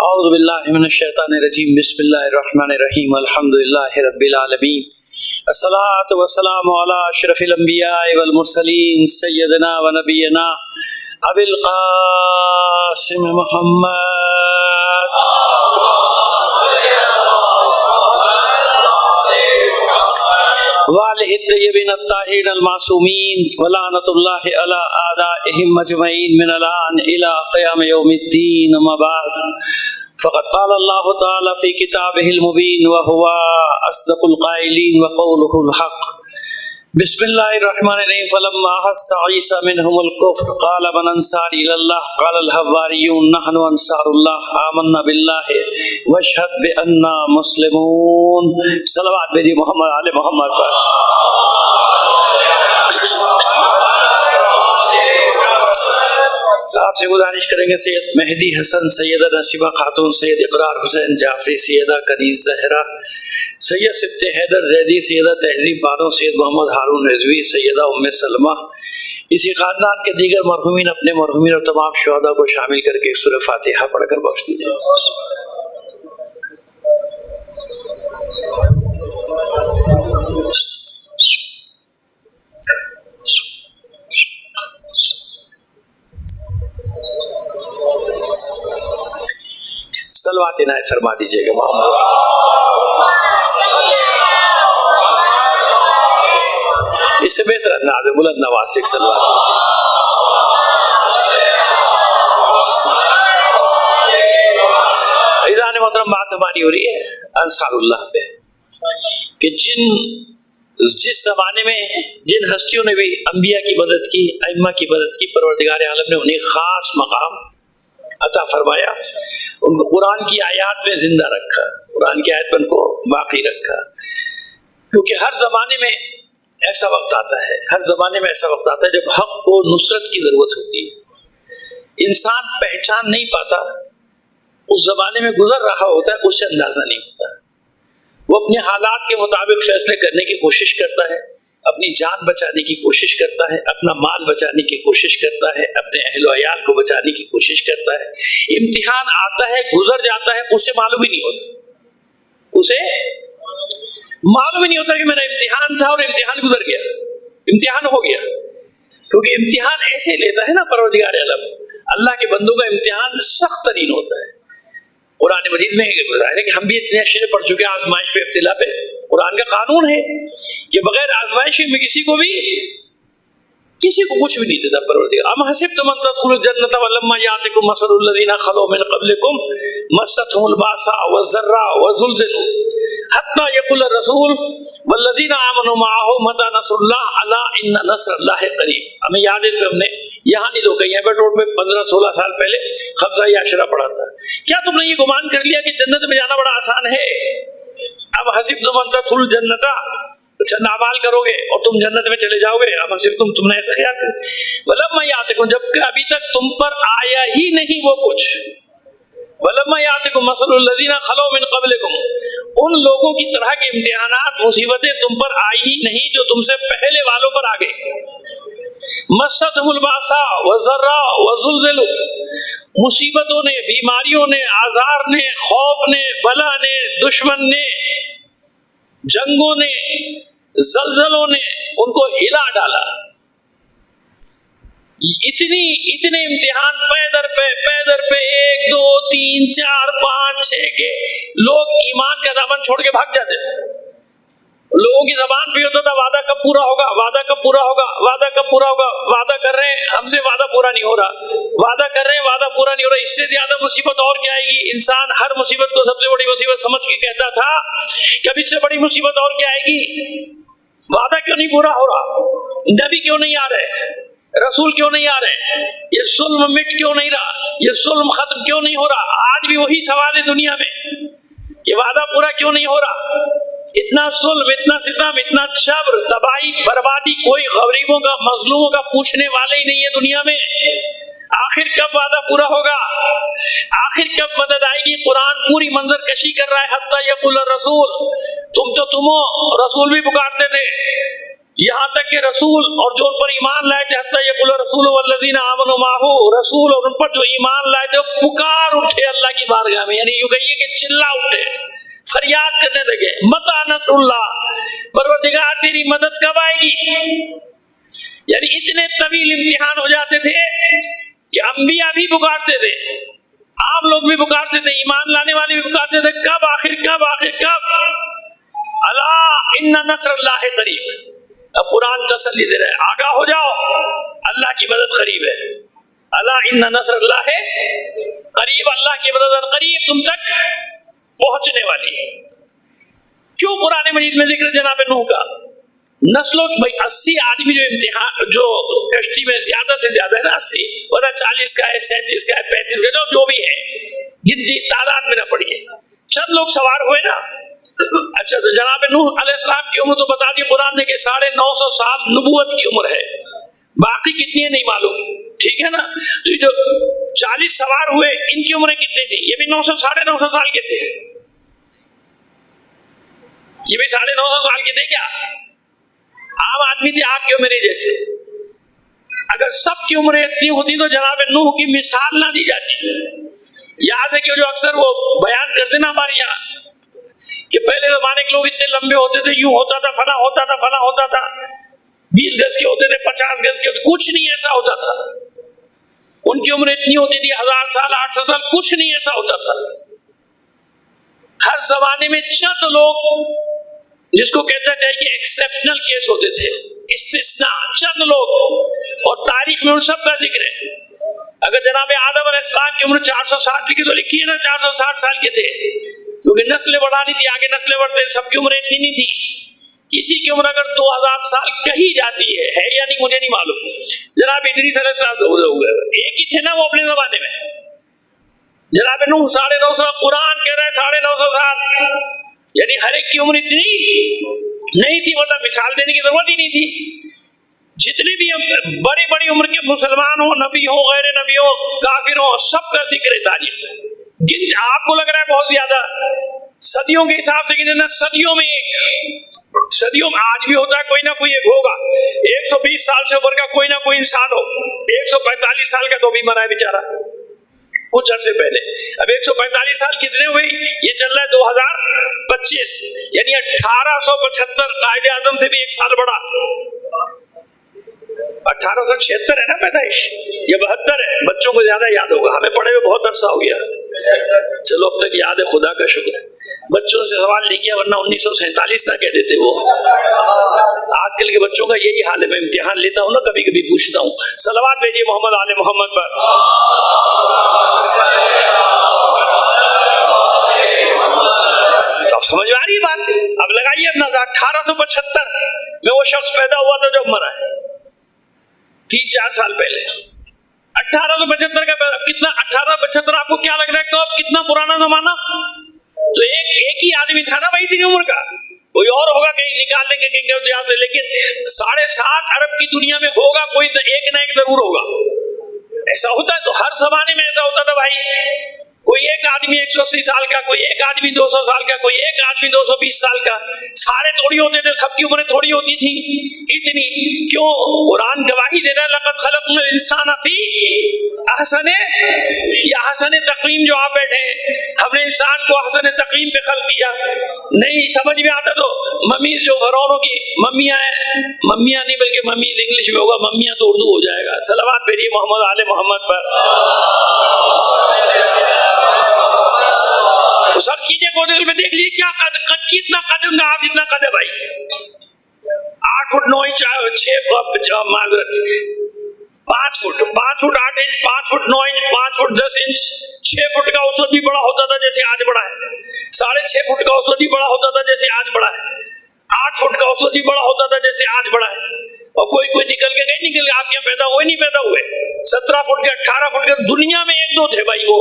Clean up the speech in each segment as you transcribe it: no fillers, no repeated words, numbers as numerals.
اعوذ باللہ من الشیطان الرجیم بسم اللہ الرحمن الرحیم الحمدللہ رب العالمین الصلاۃ والسلام علی اشرف الانبیاء والمرسلین سیدنا و نبینا ابی القاسم محمد وآلہ الطیبین الطاہرین المعصومین ولعنۃ اللہ علی اعدائہم اجمعین من الآن الی قیام یوم الدین اما بعد فقد قال اللہ تعالی فی کتابہ المبین وہو اصدق القائلین وقولہ الحق بسم اللہ الرحمن الرحیم فلما احس عیسی منہم الکفر قال من انصاری الی اللہ قال الحواریون نحن انصار اللہ آمنا باللہ واشہد بأننا مسلمون. صلوات میری محمد آل محمد پر. آپ سے گزارش کریں گے سید مہدی حسن، سیدہ نسیمہ خاتون، سید اقرار حسین جعفری، سیدہ کنیز زہرا، سید سبت حیدر زیدی، سیدہ تہذیب بانو، سید محمد ہارون رضوی، سیدہ ام سلمہ، اسی خاندان کے دیگر مرحومین اپنے مرحومین اور تمام شہداء کو شامل کر کے سورہ فاتحہ پڑھ کر بخش دیجیے. صلوات عنایت فرما دیجیے گا. اس سے بہتر انداز میں بلند نواز سے صلوات. عزیزان محترم، بات ہماری ہو رہی ہے انصار اللہ پہ کہ جس زمانے میں جن ہستیوں نے بھی انبیاء کی مدد کی، ائمہ کی مدد کی، پروردگار عالم نے انہیں خاص مقام عطا فرمایا، ان کو قرآن کی آیات میں زندہ رکھا، قرآن کی آیت میں ان کو باقی رکھا. کیونکہ ہر زمانے میں ایسا وقت آتا ہے، ہر زمانے میں ایسا وقت آتا ہے جب حق کو نصرت کی ضرورت ہوتی ہے. انسان پہچان نہیں پاتا، اس زمانے میں گزر رہا ہوتا ہے، اسے اندازہ نہیں ہوتا. وہ اپنے حالات کے مطابق فیصلے کرنے کی کوشش کرتا ہے، اپنی جان بچانے کی کوشش کرتا ہے، اپنا مال بچانے کی کوشش کرتا ہے، اپنے اہل و عیال کو بچانے کی کوشش کرتا ہے. امتحان آتا ہے، گزر جاتا ہے، اسے معلوم ہی نہیں ہوتا، اسے معلوم ہی نہیں ہوتا کہ میرا امتحان تھا اور امتحان گزر گیا، امتحان ہو گیا. کیونکہ امتحان ایسے لیتا ہے نا پروردگار عالم، اللہ کے بندوں کا امتحان سخت ترین ہوتا ہے. قرآن مجید میں ظاہر ہے کہ ہم بھی اتنے اشرے پڑھ چکے ہیں آزمائش پہ ابتلا پہ. قرآن کا قانون ہے کہ بغیر آزمائش میں کسی کو کچھ بھی نہیں دیتا پروردگار. ام حسبتم ان تدخلوا الجنة ولما يأتكم مثل الذين خلوا من قبلكم مستهم البأساء والضراء وزلزلوا حتى يقول الرسول والذين آمنوا معه متى نصر الله الا ان نصر الله قریب. ہمیں یاد ہے کہ ہم نے یہاں نہیں لوگ یہاں پر روڈ میں 15-16 سال پہلے خبزہ عشرہ پڑھا تھا. کیا تم نے یہ گمان کر لیا کہ جنت میں جانا بڑا آسان ہے؟ اب حسبتم ان تدخلوا الجنة، چند اعمال کرو گے اور تم جنت میں چلے جاؤ گے. اب حسبتم، تم نے ایسا خیال کر ولما یاتکم، جبکہ ابھی تک تم پر آیا ہی نہیں وہ کچھ. ولما یاتکم مثل الذین خلوا من قبلکم، ان لوگوں کی طرح کے امتحانات، مصیبتیں تم پر آئی ہی نہیں جو تم سے پہلے والوں پر آ گئے. مستهم الباساء والضراء وزلزلوا، مصیبتوں نے، بیماریوں نے، آزار نے، خوف نے، بلا نے، دشمن نے، جنگوں نے، زلزلوں نے ان کو ہلا ڈالا. اتنے امتحان پے در پہ 1 2 3 4 5 6 کے لوگ ایمان کا دامن چھوڑ کے بھاگ جاتے. لوگوں کی زبان بھی ہوتا تھا وعدہ کب پورا ہوگا، وعدہ کب پورا ہوگا، وعدہ کب پورا ہوگا. وعدہ کر رہے ہیں، ہم سے وعدہ پورا نہیں ہو رہا، وعدہ کر رہے ہیں، وعدہ پورا نہیں ہو رہا. اس سے زیادہ مصیبت اور کیا آئے گی؟ انسان ہر مصیبت کو سب سے بڑی مصیبت سمجھ کے کہتا تھا کہ اب اس سے بڑی مصیبت اور کیا آئے گی. وعدہ کیوں نہیں پورا ہو رہا؟ نبی کیوں نہیں آ رہے؟ رسول کیوں نہیں آ رہے؟ یہ ظلم مٹ کیوں نہیں رہا؟ یہ ظلم ختم کیوں نہیں ہو رہا؟ آج بھی وہی سوال ہے دنیا میں، یہ وعدہ پورا کیوں نہیں ہو رہا؟ اتنا ظلم، اتنا ستم، اتنا جبر، تباہی، بربادی، کوئی غریبوں کا، مظلوموں کا پوچھنے والے ہی نہیں ہے دنیا میں. آخر کب وعدہ پورا ہوگا؟ آخر کب مدد آئے گی؟ قرآن پوری منظر کشی کر رہا ہے. حتی یقول الرسول، تم رسول بھی پکارتے تھے، یہاں تک کہ رسول اور جو ان پر ایمان لائے تھے، حتی یقول رسول والذین آمنوا معہ، رسول اور ان پر جو ایمان لائے تھے پکار اٹھے اللہ کی بارگاہ میں، یعنی یوں کہیے کہ چلا اٹھے، فریاد کرنے لگے، متی نصر اللہ، پروردگار تیری مدد کب آئے گی؟ یعنی اتنے طویل امتحان ہو جاتے تھے کہ انبیاء بھی پکارتے تھے، عام لوگ بھی پکارتے تھے، ایمان لانے والے بھی پکارتے تھے، کب آخر کب آخر کب؟ الا ان نصر اللہ قریب۔ اب قرآن تسلی دے رہا ہے، آگاہ ہو جاؤ، اللہ کی مدد قریب ہے، الا ان نصر اللہ قریب، اللہ کی مدد قریب تم تک پہنچنے والی ہے۔ کیوں قرآن مجید میں ذکر جناب نوح کا؟ نسلوں بھائی 80 آدمی جو امتحان جو کشتی میں زیادہ سے زیادہ ہے نا، 80 ورنہ 40 کا ہے، 37 کا ہے، 35 کا جو بھی ہے، گنتی تعداد میں نہ پڑی ہے، چند لوگ سوار ہوئے نا۔ اچھا تو جناب نوح علیہ السلام کی عمر تو بتا دی قرآن نے کہ 950 سال نبوت کی عمر ہے، باقی کتنی ہے نہیں معلوم، ٹھیک ہے نا؟ تو یہ جو 40 سوار ہوئے ان کی عمریں کتنی تھی؟ یہ بھی 900 سال کے تھے، یہ بھی 950 سال کے تھے کیا؟ عام آدمی تھے آپ کی عمریں جیسے۔ اگر سب کی عمریں اتنی ہوتی تو جناب نوح کی مثال نہ دی جاتی۔ یاد ہے کہ جو اکثر وہ بیان کرتے نا ہمارے یہاں کہ پہلے زمانے کے لوگ اتنے لمبے ہوتے تھے، یوں ہوتا تھا، فلاں ہوتا تھا، فلاں ہوتا تھا، 20 گز کے ہوتے تھے، 50 گز کے ہوتے، کچھ نہیں ایسا ہوتا تھا۔ ان کی عمر اتنی ہوتی تھی 1000 سال، 800 سال، کچھ نہیں ایسا ہوتا تھا۔ ہر زمانے میں چند لوگ جس کو کہتا چاہیے کہ ایکسیپشنل کیس ہوتے تھے، استثناء، چند لوگ، اور تاریخ میں ان سب کا ذکر ہے۔ اگر جناب آدم علیہ السلام کی عمر 460 کی تو لکھی ہے نا 460 سال کے تھے، کیونکہ نسلیں بڑھانی تھی، آگے نسلیں بڑھتے، سب کی عمر اتنی نہیں تھی۔ کسی کی عمر اگر 2000 سال کہی جاتی ہے یا نہیں مجھے نہیں معلوم۔ جناب ادریس علیہ السلام ایک ہی تھے نا وہ اپنے زمانے میں، جناب نوح 950، قرآن کہہ رہا ہے 950 سال، یعنی ہر ایک کی عمر اتنی نہیں تھی، ورنہ مثال دینے کی ضرورت ہی نہیں تھی۔ جتنے بھی بڑی بڑی عمر کے مسلمان ہوں، نبی ہوں، غیر نبی ہوں، کافر ہوں، سب کا ذکر ہے تاریخ میں۔ آپ کو لگ رہا ہے بہت زیادہ، صدیوں کے حساب سے گنے نا، صدیوں میں ایک، صدیوں میں آج بھی ہوتا ہے کوئی نہ کوئی ایک ہوگا، 120 سال سے اوپر کا کوئی نہ کوئی انسان ہو، 145 سال کا تو بھی مرا ہے بیچارہ کچھ عرصے پہلے۔ اب 145 سال کتنے ہوئے؟ یہ چل رہا ہے 2025، یعنی 1875، قائد اعظم سے بھی ایک سال بڑا، 1876 ہے نا پیدائش، یہ 72 ہے، بچوں کو زیادہ یاد ہوگا، ہمیں پڑھے ہوئے بہت عرصہ ہو گیا، چلو اب تک یاد ہے، خدا کا شکر ہے، بچوں سے سوال نہیں کیا ورنہ 1947 نہ کہہ دیتے وہ۔ آج کل کے بچوں کا یہی حال ہے، میں امتحان لیتا ہوں نا کبھی کبھی پوچھتا ہوں، صلوات بھیجیے محمد آل محمد پر۔ اب سمجھ میں آ رہی ہے بات؟ اب لگائیے اندازہ، 1875 میں وہ شخص پیدا ہوا تھا جو مرا ہے 3-4 سال پہلے، 1875 کا پیدا، کتنا 1875 آپ کو کیا لگ رہا ہے تو اب کتنا پرانا زمانہ؟ تو ایک ہی آدمی تھا نا بھائی اتنی عمر کا، کوئی اور ہوگا کہیں نکال دیں گے کہیں یہاں سے، لیکن 7.5 ارب کی دنیا میں ہوگا کوئی ایک نہ ایک ضرور ہوگا۔ ایسا ہوتا ہے تو ہر زمانے میں ایسا ہوتا تھا بھائی، کوئی ایک آدمی 180 سال کا، کوئی ایک آدمی 200 سال کا، کوئی ایک آدمی 220 سال کا، سارے تھوڑی ہوتے تھے، سب کی عمریں تھوڑی ہوتی تھی اتنی۔ کیوں؟ قرآن گواہی دے رہا ہے لقد خلقنا الانسان فی احسن، یا حسن تقویم جو آپ بیٹھے ہیں، ہم نے انسان کو حسن تقویم پہ خلق کیا۔ نہیں سمجھ میں آتا تو ممیز جو غروروں کی ممیاں ہیں، ممیاں نہیں بلکہ ممیز انگلش میں ہوگا، ممیاں تو اردو ہو جائے گا، صلوات بھیجیے محمد آل محمد پر۔ تو سرچ کیجئے گوگل میں، دیکھ لیجیے کیا کتنا قدم کا، آپ جتنا قد ہے بھائی، 8 فٹ 9 انچ، 6 معذرت 5 feet 8 inch, 5 feet 9 inch, 5 feet 10 inch, 6 feet کا اوسط بھی بڑا ہوتا تھا جیسے آج بڑا ہے، 6.5 فٹ کا اوسط بھی بڑا ہوتا تھا جیسے آج بڑا ہے، 8 فٹ کا اوسط بھی بڑا ہوتا تھا جیسے آج بڑا ہے، اور کوئی نکل کے نہیں نکل کے آپ کے پیدا ہوئے نہیں پیدا ہوئے، 17 فٹ کے 18 فٹ کے، دنیا میں 1-2 تھے بھائی، وہ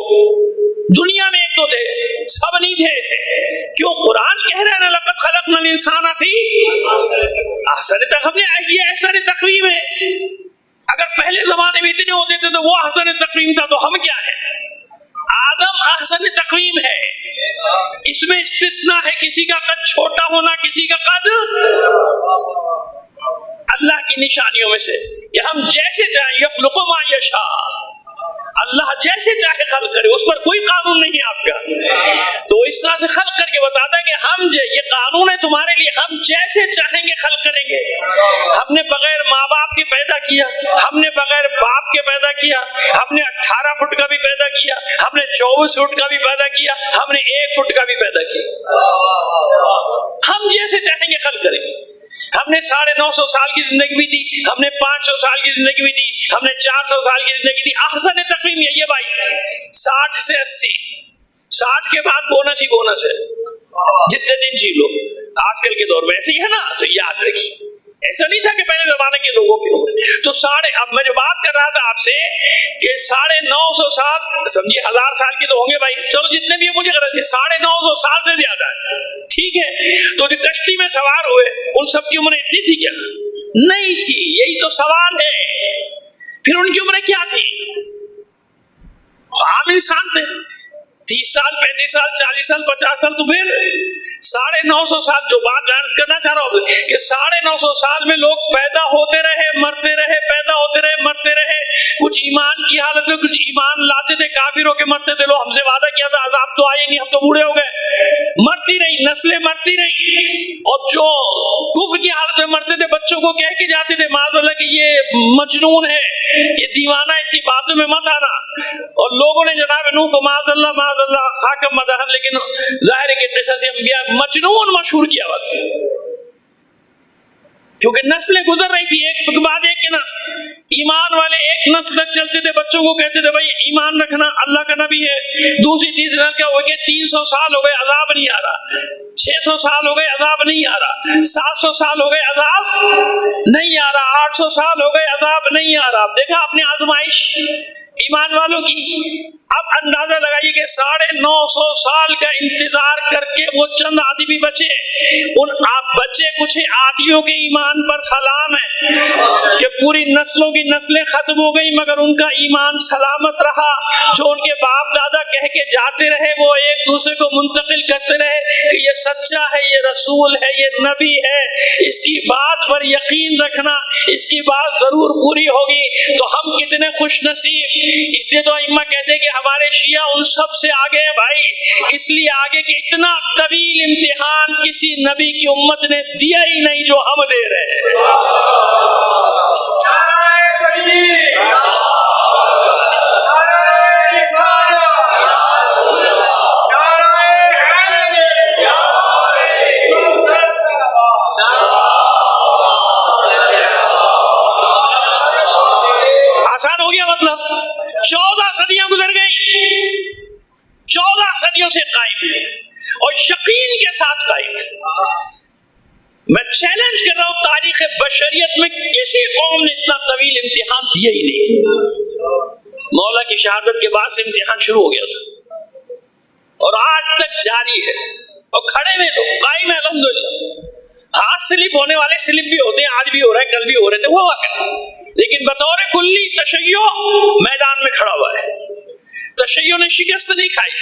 دنیا میں 1-2 تھے، سب نہیں تھے ایسے۔ کیوں؟ قرآن کہہ رہے ہیں نا لقد خلقنا الانسان فی احسن تقویم، یہ احسن تقویم ہے۔ اگر پہلے زمانے میں اتنے ہوتے تھے تو وہ احسن تقویم تھا، تو ہم کیا ہیں؟ آدم احسن تقویم ہے، اس میں استثناء ہے، کسی کا قد چھوٹا ہونا، کسی کا قد اللہ کی نشانیوں میں سے کہ ہم جیسے چاہیں یخلق ما یشاء، اللہ جیسے چاہے خلق کرے، اس پر کوئی قانون نہیں ہے آپ کا۔ تو اس طرح سے خلق کر کے بتاتا ہے کہ ہم یہ قانون ہے تمہارے لیے، ہم جیسے چاہیں گے خلق کریں گے۔ ہم نے بغیر ماں باپ کے پیدا کیا، ہم نے بغیر باپ کے پیدا کیا، ہم نے 18 فٹ کا بھی پیدا کیا، ہم نے 24 فٹ کا بھی پیدا کیا، ہم نے 1 فٹ کا بھی پیدا کیا۔ ہم جیسے چاہیں گے خلق کریں گے۔ ہم نے 950 سال کی زندگی بھی دی، ہم نے 500 سال کی زندگی بھی دی، ہم نے 400 سال کی زندگی دی۔ احسن تقویم یہی ہے بھائی، 60 سے 80، 60 کے بعد بونس ہی بونس ہے، جتنے دن جی لو۔ آج کل کے دور میں ایسے ہی ہے نا، تو یاد رکھیے ایسا نہیں تھا کہ پہلے زمانے کے لوگوں کی عمر تو اب میں جو بات کر رہا تھا آپ سے کہ 950 سال، سمجھیے 1000 سال کے تو ہوں گے بھائی، چلو جتنے بھی مجھے غرض ہے 950 سال سے زیادہ ہے، ٹھیک ہے۔ تو جو کشتی میں سوار ہوئے ان سب کی عمریں اتنی تھی کیا؟ نہیں تھی، یہی تو سوال ہے۔ پھر ان کی عمریں کیا تھی؟ عام انسان تھے، 30 سال 35 سال 40 سال 50 سال، تو پھر 950 سال۔ جو بات بیان کرنا چاہ رہا ہوں کہ 950 سال میں لوگ پیدا ہوتے رہے مرتے رہے، پیدا ہوتے رہے مرتے رہے، کچھ ایمان کی حالت میں، کچھ ایمان لاتے تھے کافر ہو کے مرتے تھے۔ لوگ ہم سے وعدہ کیا تھا عذاب تو آئے نہیں، ہم تو بوڑھے ہو گئے، مرتی رہی نسلیں، مرتی رہی۔ اور جو کفر کی حالت میں مرتے تھے بچوں کو کہہ کے جاتے تھے معاذ اللہ کہ یہ مجنون ہے، یہ دیوانہ ہے، اس کی باتوں میں مت آنا۔ اور لوگوں نے جناب نوح کو معاذ اللہ حاکم مدہن، لیکن ظاہر ہے کہ قصص انبیاء مجنون مشہور کیا ہوا تھا، کیونکہ نسلیں گزر رہی تھی ایک کے بعد ایک کے نسل۔ ایمان والے ایک نسل تک چلتے تھے، بچوں کو کہتے تھے بھائی ایمان رکھنا، اللہ کا نبی ہے۔ دوسری تیسری نسل کیا ہو گیا، 300 سال ہو گئے عذاب نہیں آ رہا، 600 سال ہو گئے عذاب نہیں آ رہا، 700 سال ہو گئے عذاب نہیں آ رہا، 800 سال ہو گئے عذاب نہیں آ رہا۔ دیکھا آپ نے آزمائش ایمان والوں کی۔ اب اندازہ لگائیے کہ 950 سال کا انتظار کر کے وہ چند آدمی بچے، ان آپ بچے کچھ آدمیوں کے ایمان پر سلام ہے کہ پوری نسلوں کی نسلیں ختم ہو گئی مگر ان کا ایمان سلامت رہا۔ جو ان کے باپ دادا کہہ کے جاتے رہے وہ ایک دوسرے کو منتقل کرتے رہے کہ یہ سچا ہے، یہ رسول ہے، یہ نبی ہے، اس کی بات پر یقین رکھنا، اس کی بات ضرور پوری ہوگی۔ تو ہم کتنے خوش نصیب۔ اس لیے تو ائمہ کہتے ہیں کہ ہمارے شیعہ ان سب سے آگے ہیں بھائی، اس لیے آگے کہ اتنا طویل امتحان کسی نبی کی امت نے دیا ہی نہیں جو ہم دے رہے ہیں۔ آسان ہو گیا مطلب 14 صدیاں گزر گئی، 14 صدیوں سے قائم ہے اور یقین کے ساتھ قائم ہے۔ میں چیلنج کر رہا ہوں، تاریخ بشریت میں کسی قوم نے اتنا طویل امتحان دیا ہی نہیں۔ مولا کی شہادت کے بعد سے امتحان شروع ہو گیا تھا اور آج تک جاری ہے، اور کھڑے میں لوگ قائم ہے الحمدللہ۔ ہاتھ سلپ ہونے والے سلپ بھی ہوتے ہیں، آج بھی ہو رہے ہیں، کل بھی ہو رہے تھے، ہوا کیا، لیکن بطور کلی تشیع میدان میں کھڑا ہوا ہے۔ تشیع نے شکست نہیں کھائی،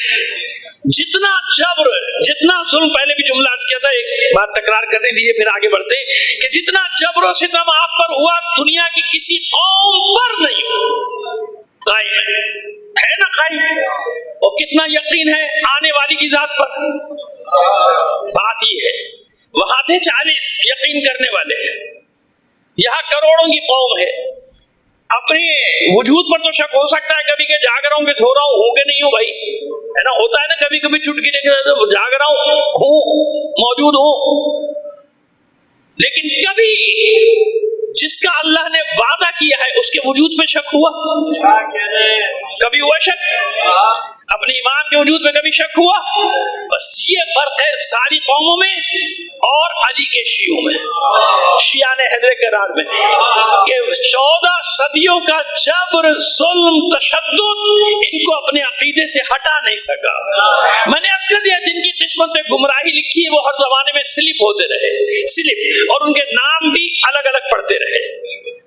جتنا جبر، جتنا ظلم، پہلے بھی جملہ عرض کیا تھا، ایک بات تکرار کرنے دیجیے پھر آگے بڑھتے کہ جتنا جبر و ستم آپ پر ہوا دنیا کی کسی قوم پر نہیں، قائم ہے نا قائم۔ اور کتنا یقین ہے آنے والی کی ذات پر، بات یہ ہے وہاں تھے 40 یقین کرنے والے، یہاں کروڑوں کی قوم ہے۔ اپنے وجود پر تو شک ہو سکتا ہے کبھی کہ جاگ رہا ہوں کہ سو رہا ہوں، ہو کے نہیں ہوں بھائی، ہے نا، ہوتا ہے نا کبھی کبھی چٹکی دے کے جاگ رہا ہوں موجود ہوں، لیکن کبھی جس کا اللہ نے وعدہ کیا ہے اس کے وجود میں شک ہوا؟ کبھی ہوا شک؟ اپنے ایمان کے وجود میں کبھی شک ہوا؟ بس یہ فرق ہے ساری قوموں میں اور علی کے شیعوں میں، شیعہ حیدر کرار میں، کہ 14 صدیوں کا جبر، ظلم، تشدد ان کو اپنے عقیدے سے ہٹا نہیں سکا۔ میں نے عرض کر دیا جن کی قسمت میں گمراہی لکھی ہے وہ ہر زمانے میں سلپ ہوتے رہے، سلپ، اور ان کے نام بھی الگ الگ پڑھتے رہے۔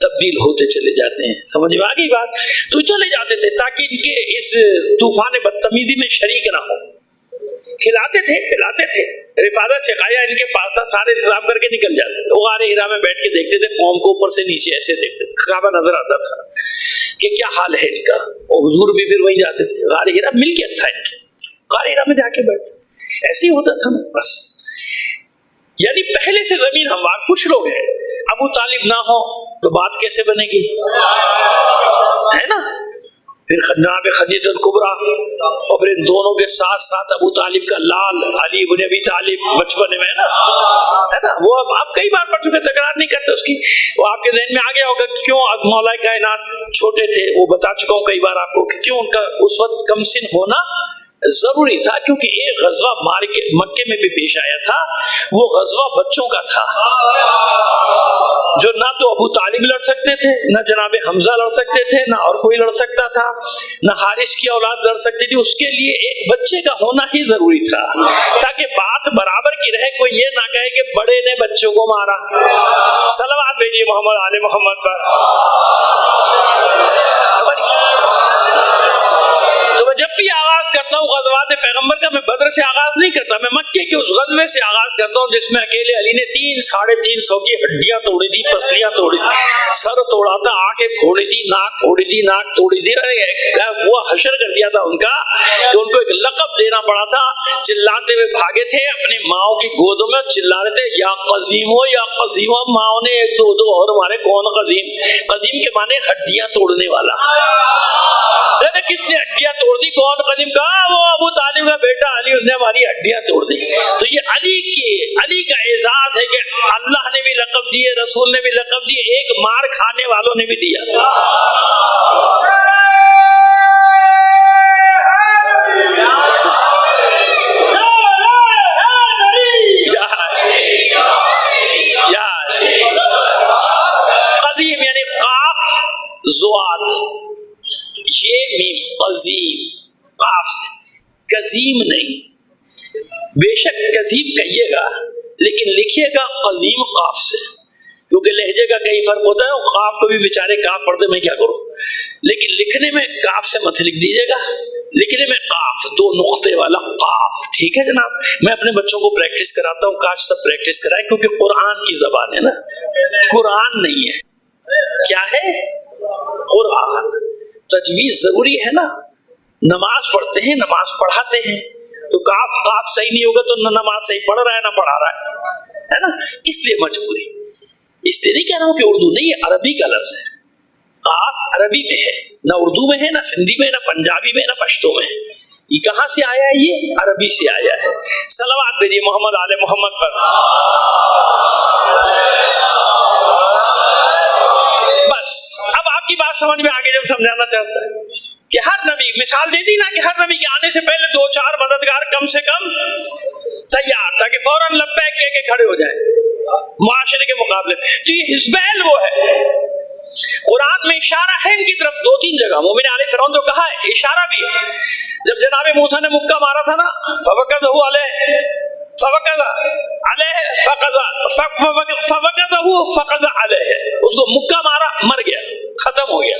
تبدیل ہوتے چلے جاتے ہیں. سمجھ میں آ گئی بات؟ تو چلے جاتے تھے تاکہ ان کے اس طوفان بدتمیزی میں شریک نہ ہو. کھلاتے تھے پلاتے تھے, رفادہ سکھایا ان کے پاس تھا, سارے انتظام کر کے نکل جاتے تھے. وہ غار ہرا میں بیٹھ کے دیکھتے تھے, قوم کو اوپر سے نیچے ایسے دیکھتے تھے, کعبہ نظر آتا تھا کہ کیا حال ہے ان کا. اور حضور بھی پھر وہی جاتے تھے, غار ہرا ملکیت تھا ان کی, غار ہرا میں جا کے بیٹھتے. ایسے ہی ہوتا تھا بس. یعنی پہلے سے زمین ہموار. کچھ لوگ ہیں ابو طالب نہ ہو تو بات کیسے بنے گی, ہے نا. پھر جناب خدیجہ الکبریٰ اور پھر ان دونوں کے ساتھ ساتھ ابو طالب کا لال علی بن ابی طالب بچپن میں, ہے نا. وہ آپ کئی بار پڑھ چکے, تکرار نہیں کرتے اس کی. وہ آپ کے ذہن میں آ گیا ہوگا کہ کیوں مولا کائنات چھوٹے تھے. وہ بتا چکا ہوں کئی بار آپ کو کہ کیوں ان کا اس وقت کم سن ہونا ضروری تھا, کیونکہ ایک غزوہ مکے میں بھی پیش آیا تھا. وہ غزوہ بچوں کا تھا, جو نہ تو ابو طالب لڑ سکتے تھے, نہ جناب حمزہ لڑ سکتے تھے, نہ اور کوئی لڑ سکتا تھا, نہ حارث کی اولاد لڑ سکتی تھی. اس کے لیے ایک بچے کا ہونا ہی ضروری تھا تاکہ بات برابر کی رہے. کوئی یہ نہ کہے کہ بڑے نے بچوں کو مارا. صلوات بھیجیے محمد آل محمد پر. تو میں جب بھی آغاز کرتا ہوں غزوات پیغمبر کا, میں بدر سے آغاز نہیں کرتا, میں مکے کے اس غزوے سے آغاز کرتا ہوں جس میں اکیلے علی نے 300-350 کی ہڈیاں توڑی تھی, پسلیاں توڑی تھی, سر توڑا تھا, آنکھیں پھوڑی تھی, ناک پھوڑی تھی, ناک توڑی تھی. وہ حشر کر دیا تھا ان کا کہ ان کو ایک لقب دینا پڑا تھا. چلاتے ہوئے بھاگے تھے اپنی ماؤں کی گودوں میں, چلا رہے تھے یا قزیم ہو یا قزیم ہو. ماؤں نے ایک دو اور مارے. کون قزیم؟ قزیم کے معنی ہڈیاں توڑنے والا. کس نے ہڈیاں توڑ دی؟ کون قدیم؟ کہا وہ ابو طالب کا بیٹا علی, اس نے ہماری ہڈیاں توڑ دی. تو یہ علی کا اعزاز ہے کہ اللہ نے بھی لقب دیے, رسول نے بھی لقب دیے, ایک مار کھانے والوں نے بھی دیا. قدیم یعنی قاف زواد, یہ میم قزیم قاف سے, قزیم نہیں. بے شک قزیم کہیے گا لیکن لکھیے گا قزیم قاف سے, کیونکہ لہجے کا کئی فرق ہوتا ہے. قاف کو بھی بیچارے کاف پڑھتے, میں کیا کروں. لیکن لکھنے میں کاف سے مت لکھ دیجیے گا, لکھنے میں قاف 2 نقطے والا قاف. ٹھیک ہے جناب, میں اپنے بچوں کو پریکٹس کراتا ہوں, کاش سب پریکٹس کرائیں, کیونکہ قرآن کی زبان ہے نا, قرآن نہیں ہے. کیا ہے؟ قرآن. تجویز ضروری ہے نا. نماز پڑھتے ہیں, نماز پڑھاتے ہیں, تو قاف صحیح نہیں ہوگا تو نہ نماز صحیح پڑھ رہا ہے نہ پڑھا رہا ہے نا. اس لیے مجبوری. اس لیے نہیں کہہ رہا ہوں کہ اردو نہیں, یہ عربی کا لفظ ہے. قاف عربی میں ہے, نہ اردو میں ہے, نہ سندھی میں, نہ پنجابی میں, نہ پشتو میں. یہ کہاں سے آیا ہے؟ یہ عربی سے آیا ہے. صلوات بھیجیے محمد آل محمد پر. بس اب آپ کی بات سمجھ میں آگے. جب سمجھانا چاہتا ہے کہ ہر نبی مثال دے دی نا کہ ہر نبی کے آنے سے پہلے 2-4 مددگار کم سے کم تیار, تاکہ فوراً لبیک کہہ کے کھڑے ہو جائیں معاشرے کے مقابلے. تو یہ حزبیل وہ ہے. قرآن میں اشارہ ہے ان کی طرف 2-3 جگہ. مومن آل فرعون تو کہا ہے, اشارہ بھی ہے. جب جناب موسیٰ نے مکہ مارا تھا نا, فوقذہ علیہ فوقذہ علیہ, اس کو مکہ مارا, مر گیا, ختم ہو گیا.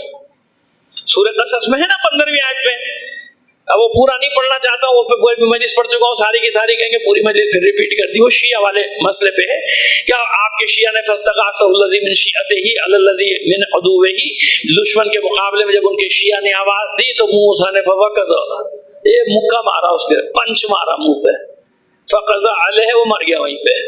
سورہ قصص میں ہے نا 15ویں آیت میں. اب وہ پورا نہیں پڑھنا چاہتا ہوں, کوئی بھی مجلس پڑھ چکا ہوں, ساری کی ساری کہیں گے پوری مجلس پھر ریپیٹ کر دی. وہ شیعہ والے مسئلے پہ ہے. کیا آپ کے شیعہ نے فاستغاثہ الذی من شیعتہ علی الذی من عدوہ, دشمن کے مقابلے میں جب ان کے شیعہ نے آواز دی تو موسیٰ نے فوقذہ, یہ مکہ مارا, اس کے پنچ مارا منہ پہ, فقذہ علیہ, وہ مر گیا وہیں پہ.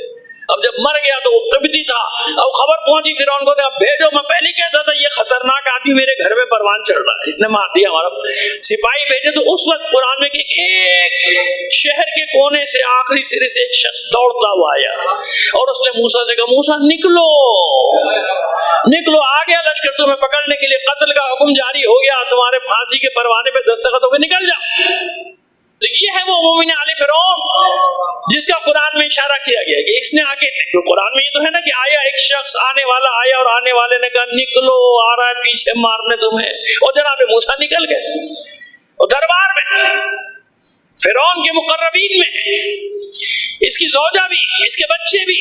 اب جب مر گیا تو وہ قبطی تھا. اب خبر پہنچی فرعون کو, اب بھیجو. میں پہلے کہتا تھا یہ خطرناک آدمی میرے گھر میں پروان چڑھ رہا ہے, اس نے مار دیا ہمارا. سپاہی بھیجے تو اس وقت قرآن میں کہ ایک شہر کے کونے سے آخری سرے سے ایک شخص دوڑتا ہوا آیا اور اس نے موسیٰ سے کہا, موسیٰ نکلو نکلو, آ گیا لشکر تمہیں پکڑنے کے لیے, قتل کا حکم جاری ہو گیا, تمہارے پھانسی کے پروانے پہ دستخط ہو کے نکل جا. تو یہ ہے وہ مومن آل فرعون جس کا قرآن میں اشارہ کیا گیا کہ اس نے آگے, قرآن میں یہ تو ہے نا کہ آیا ایک شخص, آنے والا آیا اور آنے والے نے کہا نکلو, آ رہا ہے پیچھے مارنے تمہیں. اور جناب موسیٰ نکل گئے. اور دربار میں فرعون کے مقربین میں اس کی زوجہ بھی, اس کے بچے بھی,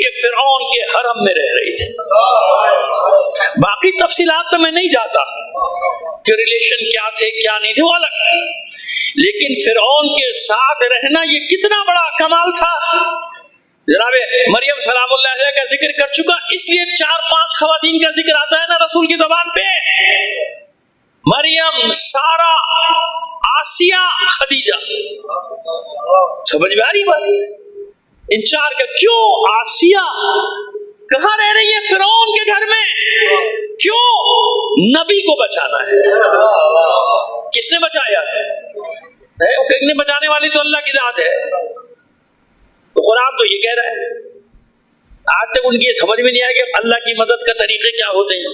کہ فرعون کے حرم میں رہ رہی تھی. باقی تفصیلات میں نہیں جاتا کہ ریلیشن کیا تھے کیا نہیں تھے، وہ الگ، لیکن فرعون کے ساتھ رہنا یہ کتنا بڑا کمال تھا. جناب مریم سلام اللہ علیہ کا ذکر کر چکا، اس لیے 4-5 خواتین کا ذکر آتا ہے نا رسول کی زبان پہ، مریم، سارہ، آسیہ، خدیجہ. سمجھ میں آ رہی بات؟ ان 4 کا کیوں آسیہ کہاں رہ رہی ہے؟ فرعون کے گھر میں. کیوں؟ نبی کو بچانا ہے. کس نے بچایا ہے؟ بچانے والی تو اللہ کی ذات ہے. تو قرآن تو یہ کہہ رہا ہے. آج تک ان کی سمجھ میں نہیں آیا کہ اللہ کی مدد کا طریقے کیا ہوتے ہیں.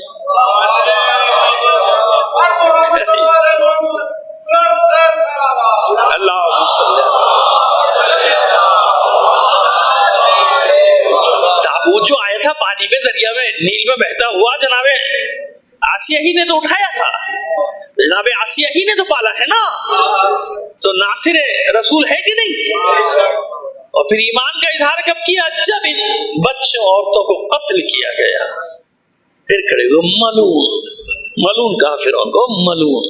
اللہ تابوت جو آیا تھا پانی میں، دریا میں، نیل میں بہتا ہوا، جناب آسیہ ہی نے تو اٹھایا تھا، جناب آسیہ ہی نے تو پالا ہے نا. تو ناصر رسول ہے کہ نہیں؟ اور پھر ایمان کا اظہار کب کیا؟ جب ان بچوں عورتوں کو قتل کیا گیا. پھر کھڑے ہوئے ملعون، ملعون کہا فرعون کو، ملعون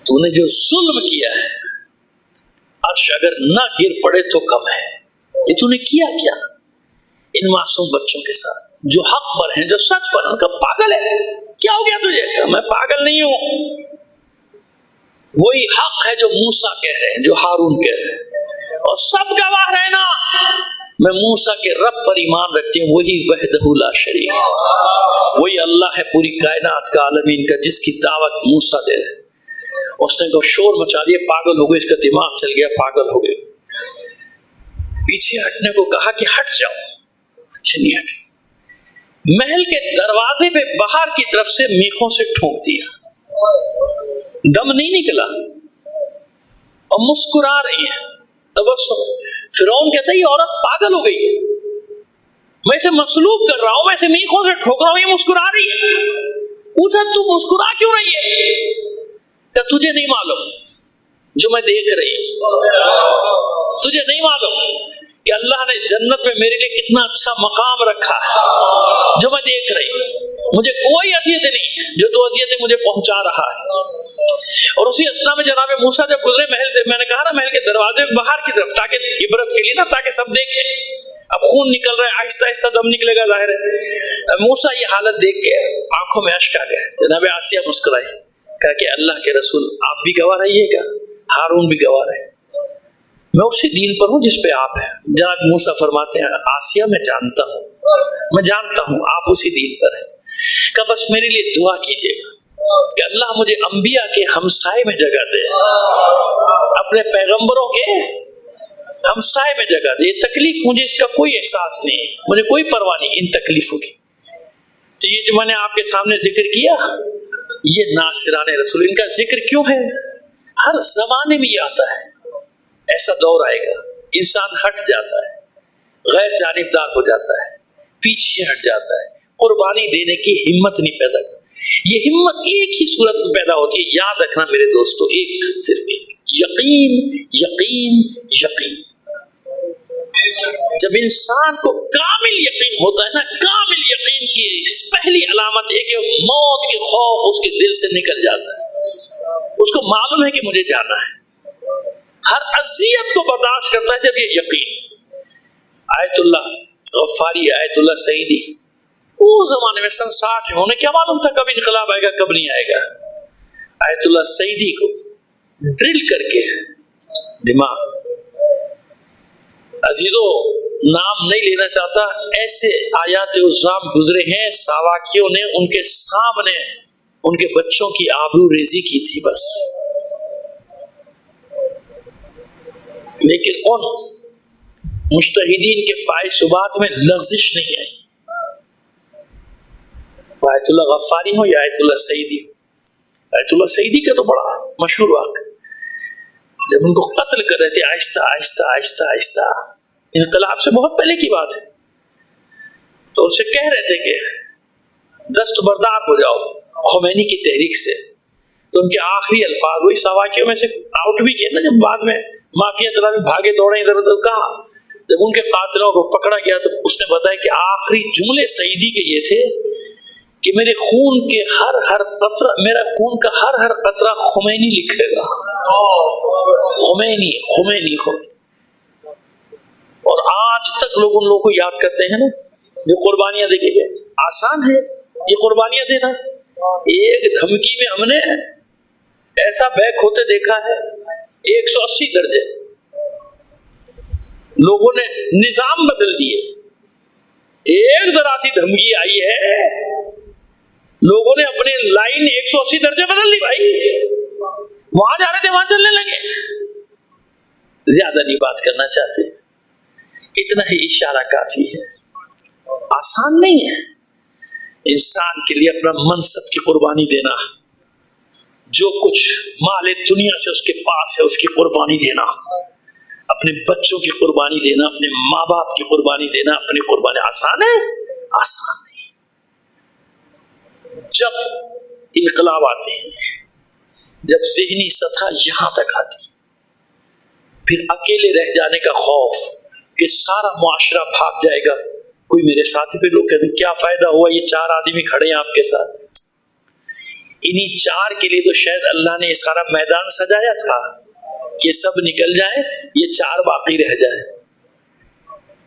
تو نے جو ظلم کیا ہے، عرش اگر نہ گر پڑے تو کم ہے. یہ تو نے کیا کیا ان معصوم بچوں کے ساتھ جو حق پر ہیں، جو سچ پر ہیں؟ ان کا پاگل ہے. کیا ہو گیا تجھے؟ میں پاگل نہیں ہوں، وہی حق ہے جو موسیٰ کہہ رہے ہیں، جو ہارون کہہ رہے ہیں، اور سب گواہ رہے نا. میں موسیٰ کے رب پر ایمان رکھتی ہوں، وہی وحدہ لا شریک ہے، وہی اللہ ہے پوری کائنات کا، عالمین کا، جس کی دعوت موسیٰ دے رہے. اس نے کہا شور مچا دیا، پاگل ہو گئے، اس کا دماغ چل گیا، پاگل ہو گئے. پیچھے ہٹنے کو کہا کہ ہٹ جاؤ، اچھا نہیں ہٹے. محل کے دروازے پہ باہر کی طرف سے میخوں سے ٹھونک دیا، دم نہیں نکلا، اور مسکرا رہی ہے، تبسم. فرعون کہتا ہے یہ عورت پاگل ہو گئی ہے، میں اسے مصلوب کر رہا ہوں، میں اسے میخوں سے ٹھوک رہا ہوں، یہ مسکرا رہی ہے. پوچھا تو مسکرا کیوں رہی ہے؟ کہ تجھے نہیں معلوم جو میں دیکھ رہی ہوں، تجھے نہیں معلوم کہ اللہ نے جنت میں میرے لیے کتنا اچھا مقام رکھا ہے جو میں دیکھ رہی ہوں. مجھے کوئی اذیت نہیں جو تو اذیتیں مجھے پہنچا رہا ہے. اور اسی اثنا میں جناب موسیٰ جب گزرے محل سے، میں نے کہا نا محل کے دروازے باہر کی طرف، تاکہ عبرت کے لیے نا، تاکہ سب دیکھیں. اب خون نکل رہا ہے، آہستہ آہستہ دم نکلے گا، ظاہر ہے. موسیٰ یہ حالت دیکھ کے آنکھوں میں اشک آ گئے. جناب آسیہ مسکرائی، کہا کہ اللہ کے رسول آپ بھی گواہ رہیے گا، ہارون بھی گواہ رہے، میں اسی دین پر ہوں جس پہ آپ ہیں. جناب موسیٰ فرماتے ہیں آسیہ میں جانتا ہوں آپ اسی دین پر ہیں، کہ بس میرے لیے دعا کیجیے گا کہ اللہ مجھے انبیاء کے ہمسائے میں جگہ دے، اپنے پیغمبروں کے ہمسائے میں جگہ دے. یہ تکلیف مجھے اس کا کوئی احساس نہیں ہے، مجھے کوئی پرواہ نہیں ان تکلیفوں کی. تو یہ جو میں نے آپ کے سامنے ذکر کیا، یہ ناصران رسول، ان کا ذکر کیوں ہے؟ ہر زمانے میں یہ آتا ہے. ایسا دور آئے گا انسان ہٹ جاتا ہے، غیر جانبدار ہو جاتا ہے، پیچھے ہٹ جاتا ہے، قربانی دینے کی ہمت نہیں پیدا کرتا. یہ ہمت ایک ہی صورت میں پیدا ہوتی ہے، یاد رکھنا میرے دوستو، ایک، صرف ایک، یقین یقین یقین. جب انسان کو کامل یقین ہوتا ہے نا، کامل یقین کی پہلی علامت ہے کہ موت کے خوف اس کے دل سے نکل جاتا ہے. اس کو معلوم ہے کہ مجھے جانا ہے، ہر اذیت کو برداشت کرتا ہے جب یہ یقین. آیت اللہ غفاری، آیت اللہ سعیدی، وہ زمانے میں 60 میں، انہیں کیا معلوم تھا کب انقلاب آئے گا کب نہیں آئے گا. آیت اللہ سعیدی کو ڈرل کر کے دماغ، عزیزو نام نہیں لینا چاہتا، ایسے آیات الزام گزرے ہیں، ساواکیوں نے ان کے سامنے ان کے بچوں کی آبرو ریزی کی تھی بس، لیکن ان مجتہدین کے پائے صبات میں لغزش نہیں آئی. آیت اللہ غفاری ہو یا آیت اللہ سعیدی. آیت اللہ سعیدی کا تو بڑا مشہور واقعہ، جب ان کو قتل کر رہے تھے آہستہ آہستہ آہستہ آہستہ، انقلاب سے بہت پہلے کی بات ہے، تو ان سے کہہ رہے تھے کہ دستبردار ہو جاؤ خمینی کی تحریک سے. تو ان کے آخری الفاظ وہی ساواکیوں میں سے آؤٹ بھی کیے نا، جب بعد میں مافیا طرح بھی بھاگے دوڑے ادھر ادھر، کہا جب ان کے قاتلوں کو پکڑا گیا تو اس نے بتایا کہ آخری جملے سعیدی کے یہ تھے کہ میرے خون کے ہر قطرہ، میرا خون کا ہر قطرہ خمینی لکھے گا، خمینی۔ اور آج تک لوگ ان لوگوں کو یاد کرتے ہیں نا جو قربانیاں دے کے گئے۔ آسان ہے یہ قربانیاں دینا؟ ایک دھمکی میں ہم نے ایسا بیک ہوتے دیکھا ہے 180 درجے، لوگوں نے نظام بدل دیے۔ ایک ذرا سی دھمکی آئی ہے، لوگوں نے اپنے لائن 180 درجے بدل دی بھائی، وہاں جا رہے تھے وہاں چلنے لگے۔ زیادہ نہیں بات کرنا چاہتے، اتنا ہی اشارہ کافی ہے۔ آسان نہیں ہے انسان کے لیے اپنا منصب کی قربانی دینا، جو کچھ مال دنیا سے اس کے پاس ہے اس کی قربانی دینا، اپنے بچوں کی قربانی دینا، اپنے ماں باپ کی قربانی دینا، اپنی قربانی۔ آسان ہے؟ آسان نہیں۔ جب انقلاب آتے ہیں، جب ذہنی سطح یہاں تک آتی، پھر اکیلے رہ جانے کا خوف کہ سارا معاشرہ بھاگ جائے گا۔ کوئی میرے ساتھی پہ لوگ کہتے ہیں کیا فائدہ ہوا، یہ 4 آدمی کھڑے ہیں آپ کے ساتھ، انہی 4 کے لیے تو شاید اللہ نے یہ سارا میدان سجایا تھا کہ سب نکل جائیں، یہ 4 باقی رہ جائیں،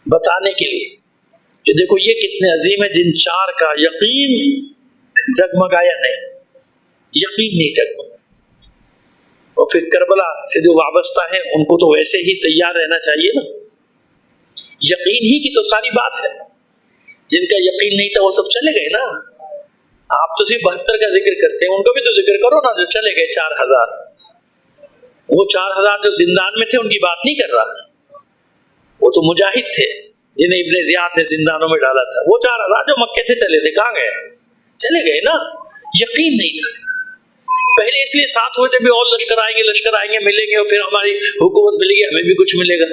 بتانے کے لیے کہ دیکھو یہ کتنے عظیم ہے جن 4 کا یقین ڈگمگایا نہیں، یقین نہیں ڈگمگایا۔ اور پھر کربلا سے جو وابستہ ہیں ان کو تو ویسے ہی تیار رہنا چاہیے نا، یقین ہی کی تو ساری بات ہے۔ جن کا یقین نہیں تھا وہ سب چلے گئے نا۔ آپ تو صرف 72 کا ذکر کرتے ہیں، ان کا بھی تو ذکر کرو نا جو چلے گئے 4000۔ وہ 4000 جو زندان میں تھے ان کی بات نہیں کر رہا، وہ تو مجاہد تھے جنہیں ابن زیاد نے زندانوں میں ڈالا تھا۔ وہ 4000 جو مکے سے چلے تھے کہاں گئے؟ چلے گئے نا، یقین نہیں تھا۔ پہلے اس لیے ساتھ ہوئے تھے بھی اور لشکر آئیں گے ملیں گے اور پھر ہماری حکومت ملے گی، ہمیں بھی کچھ ملے گا۔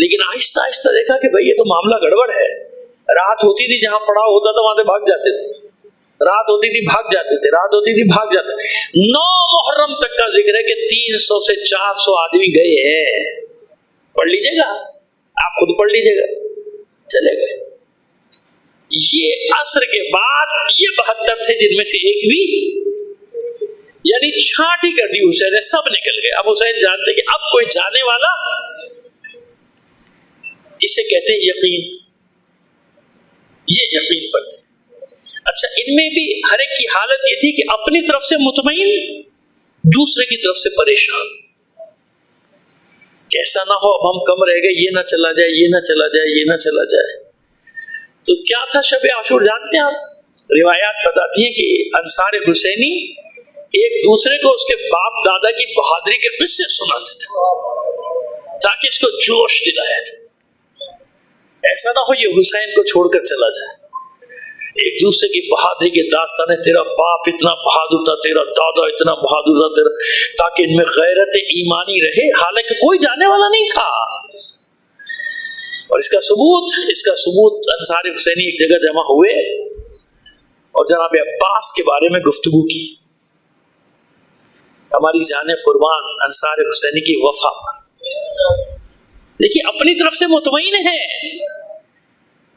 لیکن آہستہ آہستہ دیکھا کہ بھئی یہ تو معاملہ گڑبڑ ہے۔ رات ہوتی تھی جہاں پڑاؤ ہوتا تھا وہاں سے بھاگ جاتے تھے، رات ہوتی تھی بھاگ جاتے تھے، رات ہوتی تھی بھاگ جاتے تھے۔ 9 محرم تک کا ذکر ہے کہ 300 سے 400 آدمی گئے ہیں۔ پڑھ لیجئے گا، آپ خود پڑھ لیجئے گا، چلے گئے۔ یہ عصر کے بعد یہ 72 تھے جن میں سے ایک بھی، یعنی چھانٹی کر دی حسین نے، سب نکل گئے۔ اب حسین جانتے کہ اب کوئی جانے والا، اسے کہتے ہیں یقین۔ یہ یقین پر تھے۔ اچھا ان میں بھی ہر ایک کی حالت یہ تھی کہ اپنی طرف سے مطمئن، دوسرے کی طرف سے پریشان، کیسا نہ ہو اب ہم کم رہ گئے، یہ نہ چلا جائے، یہ نہ چلا جائے، یہ نہ چلا جائے۔ تو کیا تھا شب عاشور جانتے ہیں آپ؟ روایات بتاتی ہیں کہ انصار حسینی ایک دوسرے کو اس کے باپ دادا کی بہادری کے قصے سناتے تھے تاکہ اس کو جوش دلایا جائے، ایسا نہ ہو یہ حسین کو چھوڑ کر چلا جائے۔ ایک دوسرے کی بہادری کے داستان، تیرا باپ اتنا بہادر تھا، تیرا دادا اتنا بہادر تھا، تیرا، تاکہ ان میں غیرت ایمانی رہے، حالانکہ کوئی جانے والا نہیں تھا۔ اور اس کا ثبوت انصار حسینی ایک جگہ جمع ہوئے اور جناب عباس کے بارے میں گفتگو کی، ہماری جان قربان انصار حسینی کی وفا پر۔ دیکھیے اپنی طرف سے مطمئن ہے،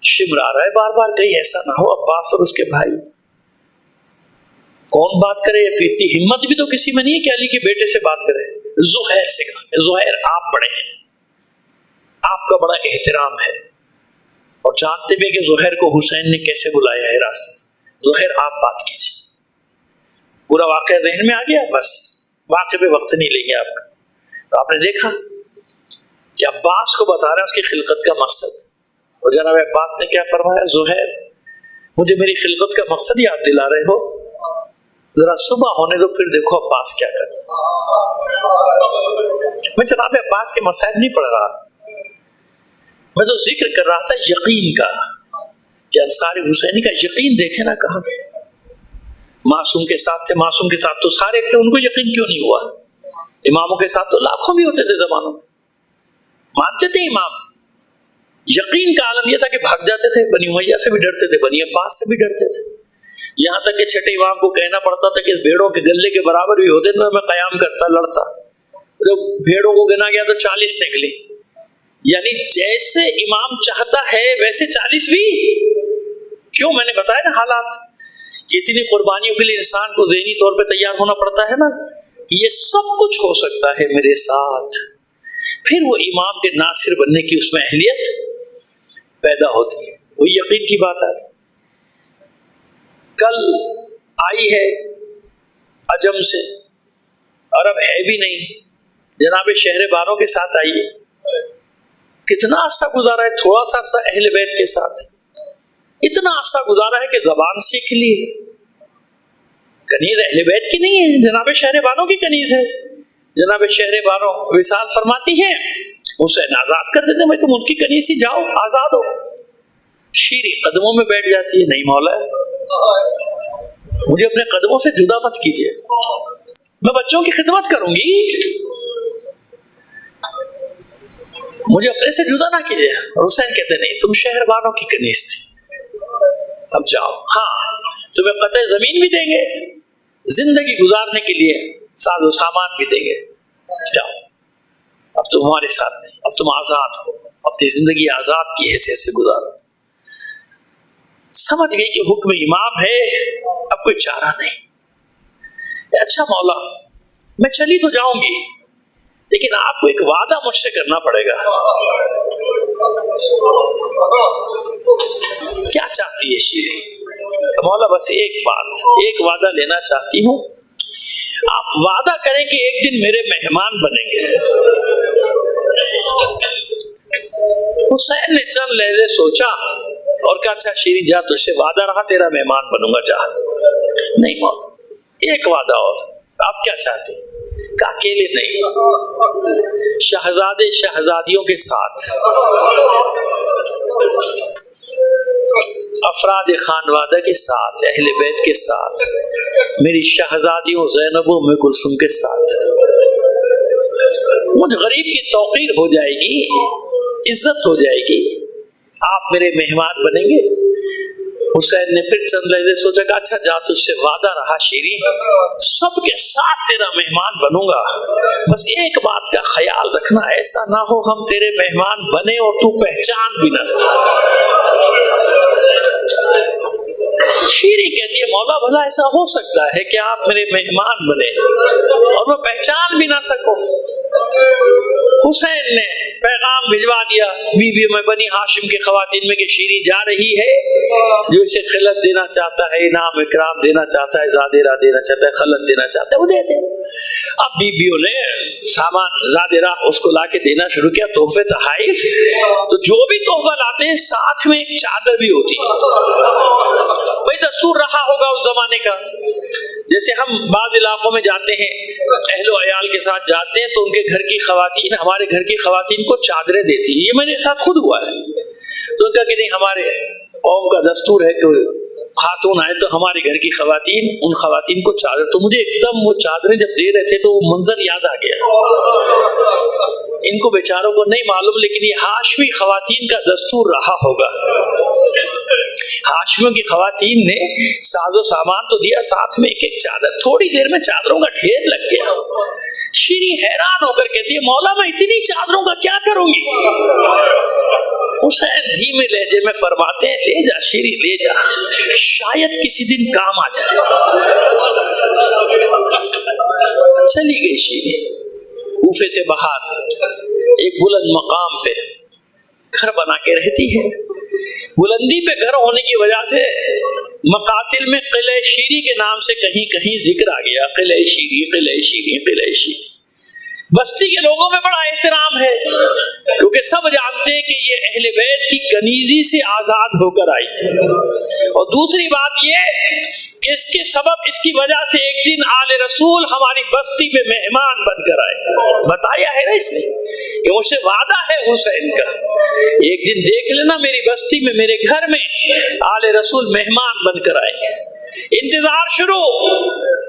شمر آ رہا ہے بار بار کہیں ایسا نہ ہو عباس اور اس کے بھائی کون بات کرے، اتنی ہمت بھی تو کسی میں نہیں ہے کہ علی کے بیٹے سے بات کرے۔ زہیر سے کہا زہیر آپ بڑے ہیں، آپ کا بڑا احترام ہے، اور جانتے بھی کہ زہیر کو حسین نے کیسے بلایا ہے راستے سے، زہیر آپ بات کیجیے۔ پورا واقعہ ذہن میں آ گیا، بس واقعے پہ وقت نہیں لیں گے آپ کا۔ تو آپ نے دیکھا کہ عباس کو بتا رہے ہیں اس کی خلقت کا مقصد، اور جناب عباس نے کیا فرمایا، زہیر مجھے میری خلقت کا مقصد یاد دلا رہے ہو، ذرا صبح ہونے دو پھر دیکھو عباس کیا کرتا۔ میں جناب عباس کے مسائل نہیں پڑھ رہا، میں تو ذکر کر رہا تھا یقین کا، کہ انصار حسینی کا یقین دیکھے نا کہاں تھے۔ معصوم کے ساتھ تھے، معصوم کے ساتھ تو سارے تھے، ان کو یقین کیوں نہیں ہوا؟ اماموں کے ساتھ تو لاکھوں بھی ہوتے تھے زمانوں میں، مانتے تھے امام۔ یقین کا عالم یہ تھا کہ بھاگ جاتے تھے، بنی امیہ سے بھی ڈرتے تھے، بنی عباس سے بھی ڈرتے تھے، یہاں تک کہ چھٹے امام کو کہنا پڑتا تھا کہ بھیڑوں کے گلے کے برابر بھی ہوتے تو میں قیام کرتا، لڑتا۔ جب بھیڑوں کو گنا گیا تو 40 نکلی، یعنی جیسے امام چاہتا ہے ویسے 40 بھی کیوں؟ میں نے بتایا نا حالات، کتنی قربانیوں کے لیے انسان کو ذہنی طور پہ تیار ہونا پڑتا ہے نا. یہ سب کچھ ہو سکتا ہے میرے ساتھ. پھر وہ امام کے ناصر بننے کی اس میں اہلیت پیدا ہوتی ہے. وہ یقین کی بات ہے. کل آئی ہے عجم سے، عرب ہے بھی نہیں، جناب شہر باروں کے ساتھ آئی ہے. کتنا عرصہ گزارا ہے، تھوڑا سا عرصہ اہل بیت کے ساتھ، اتنا عرصہ گزارا ہے کہ زبان سیکھ لی. کنیز اہل بیت کی نہیں ہے، جناب شہر بانوں کی کنیز ہے. جناب شہر بانوں وصال فرماتی ہیں حسین آزاد کر دیتے، میں تم ان کی کنیز ہی، جاؤ آزاد ہو. شیری قدموں میں بیٹھ جاتی ہے، نہیں مولا مجھے اپنے قدموں سے جدا مت کیجیے، میں بچوں کی خدمت کروں گی، مجھے اپنے سے جدا نہ کیجیے. اور حسین کہتے نہیں، تم شہر بانوں کی کنیز تھی، اب جاؤ. ہاں تمہیں قطع زمین بھی دیں گے، زندگی گزارنے کے لیے ساز و سامان بھی دیں گے، جاؤ. اب تم ہمارے ساتھ نہیں، اب تم آزاد ہو، اپنی زندگی آزاد کی حیثیت سے گزارو. سمجھ گئی کہ حکم امام ہے، اب کوئی چارہ نہیں. اچھا مولا میں چلی تو جاؤں گی، لیکن آپ کو ایک وعدہ مجھ سے کرنا پڑے گا. کیا چاہتی ہے شیریں؟ مولا بس ایک بات، ایک وعدہ لینا چاہتی ہوں، آپ وعدہ کریں کہ ایک دن میرے مہمان بنیں گے. حسین نے چند لہجے سوچا اور کہا اچھا شیریں جا، تجھ سے وعدہ رہا، تیرا مہمان بنوں گا، جا. نہیں مولا ایک وعدہ اور، آپ کیا چاہتے ہیں؟ کہ اکیلے نہیں، شہزادے شہزادیوں کے ساتھ، افراد خانوادہ کے ساتھ، اہل بیت کے ساتھ، میری شہزادیوں زینب و ام کلثوم کے ساتھ. مجھ غریب کی توقیر ہو جائے گی، عزت ہو جائے گی، آپ میرے مہمان بنیں گے. حسین نے پھر چند لحظے سوچا کہ اچھا جا، تجھ سے وعدہ رہا شیریں، سب کے ساتھ تیرا مہمان بنوں گا، بس ایک بات کا خیال رکھنا، ایسا نہ ہو ہم تیرے مہمان بنے اور تو پہچان بھی نہ سکے. شیریں کہتی ہے مولا بھلا ایسا ہو سکتا ہے کہ آپ میرے مہمان بنے اور میں پہچان بھی نہ سکوں؟ حسین نے پیغام بھجوا دیا بیوی میں بنی ہاشم کی خواتین میں کہ شیریں جا رہی ہے، جو اسے خلعت دینا چاہتا ہے، انعام اکرام دینا چاہتا ہے، زادیرہ دینا چاہتا ہے، خلعت دینا چاہتا ہے، وہ دے دے. اب بیویوں نے سامان زادیرہ اس کو لا کے دینا شروع کیا، تحفے تحائف. تو جو بھی تحفہ لاتے ہیں ساتھ میں ایک چادر بھی ہوتی ہے. بھائی دستور رہا ہوگا اس زمانے کا، جیسے ہم بعض علاقوں میں جاتے ہیں، اہل و عیال کے ساتھ جاتے ہیں تو ان کے گھر کی خواتین ہمارے گھر کی خواتین کو چادریں دیتی ہیں. یہ میرے ساتھ خود ہوا ہے. تو کہا کہ نہیں، ہمارے قوم کا دستور ہے کہ خاتون آئے تو ہمارے گھر کی خواتین ان خواتین کو چادر. تو مجھے ایک دم وہ چادریں جب دے رہے تھے تو وہ منظر یاد آ گیا. ان کو بیچاروں کو نہیں معلوم، لیکن یہ ہاشمی خواتین کا دستور رہا ہوگا. ہاشمیوں کی خواتین نے ساز و سامان تو دیا، ساتھ میں ایک ایک چادر. تھوڑی دیر میں چادروں کا ڈھیر لگ گیا. شیریں حیران ہو کر کہتی ہے مولا میں اتنی چادروں کا کیا کروں گی؟ حسین دھیمے لہجے میں فرماتے ہیں لے جا شیریں لے جا، شاید کسی دن کام آ جائے. چلی گئی شیریں. کوفے سے باہر ایک بلند مقام پہ گھر بنا کے رہتی ہے. بلندی پہ گھر ہونے کی وجہ سے مقاتل میں قلعہ شیریں کے نام سے کہیں کہیں ذکر آ گیا، قلعہ شیریں قلعہ شیریں قلعہ شیریں. بستی کے لوگوں میں بڑا احترام ہے، کیونکہ سب جانتے ہیں کہ یہ اہل بیت کی کنیزی سے آزاد ہو کر آئی. اور دوسری بات یہ کہ اس کے سبب، اس کی وجہ سے ایک دن آل رسول ہماری بستی میں مہمان بن کر آئے. بتایا ہے نا اس میں کہ مجھ سے وعدہ ہے حسین کا، ایک دن دیکھ لینا میری بستی میں، میرے گھر میں آل رسول مہمان بن کر آئیں گے. انتظار شروع.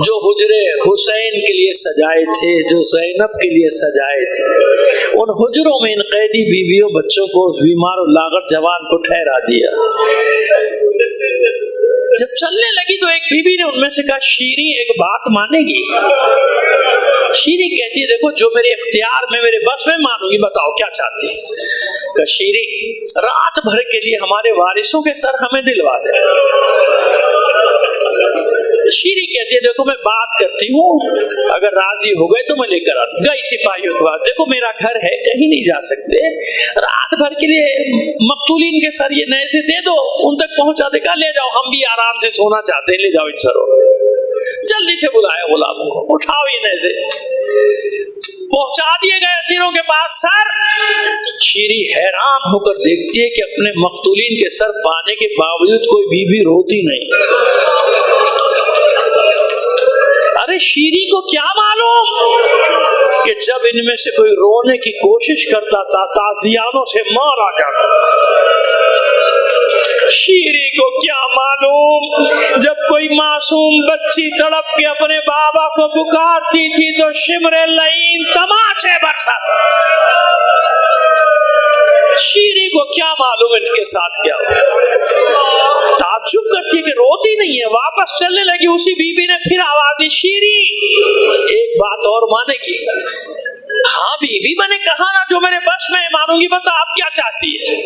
جو حجرے حسین کے لیے سجائے تھے، جو زینب کے لیے سجائے تھے، ان حجروں میں ان قیدی بیویوں بچوں کو، بیمار و لاغر جوان کو ٹھہرا دیا۔ جب چلنے لگی تو ایک بیوی نے ان میں سے کہا شیریں ایک بات مانے گی؟ شیریں کہتی ہے دیکھو جو میرے اختیار میں میرے بس میں مانوں گی، بتاؤ کیا چاہتی؟ کہ شیریں رات بھر کے لیے ہمارے وارثوں کے سر ہمیں دلوا دے۔ شیریں کہتی ہے دیکھو میں بات کرتی ہوں، اگر راضی ہو گئے تو میں لے کر آتی۔ گئی سپاہیوں کے بعد، دیکھو میرا گھر ہے، کہیں نہیں جا سکتے، رات بھر کے لیے مقتولین کے سر یہ نئے سے دے دو، ان تک پہنچا دے گا، لے جاؤ، ہم بھی آرام سے سونا چاہتے ہیں، لے جاؤ ان سروں۔ جلدی سے بلایا غلاموں کو، اٹھاؤ یہ نئے سے، پہنچا دیے گئے اسیروں کے پاس سر۔ شیریں حیران ہو کر دیکھتی ہے کہ اپنے مقتولین کے سر پانے کے باوجود کوئی بیوی روتی نہیں۔ ارے شیریں کو کیا معلوم کہ جب ان میں سے کوئی رونے کی کوشش کرتا تھا تازیانوں سے مارا جاتا تھا۔ شیریں کو کیا معلوم جب کوئی معصوم بچی تڑپ کے اپنے بابا کو پکارتی تھی تو شمر لعین تماچے برساتا۔ شیریں کو کیا معلوم ان کے ساتھ کیا ہوا؟ تعجب کرتی ہے کہ روتی نہیں ہے، واپس چلنے لگی۔ اسی بی بی نے پھر آواز دی شیریں ایک بات اور مانے گی؟ ہاں بی بی میں نے کہا نا جو میرے بس میں مانوں گی، بتا آپ کیا چاہتی ہے؟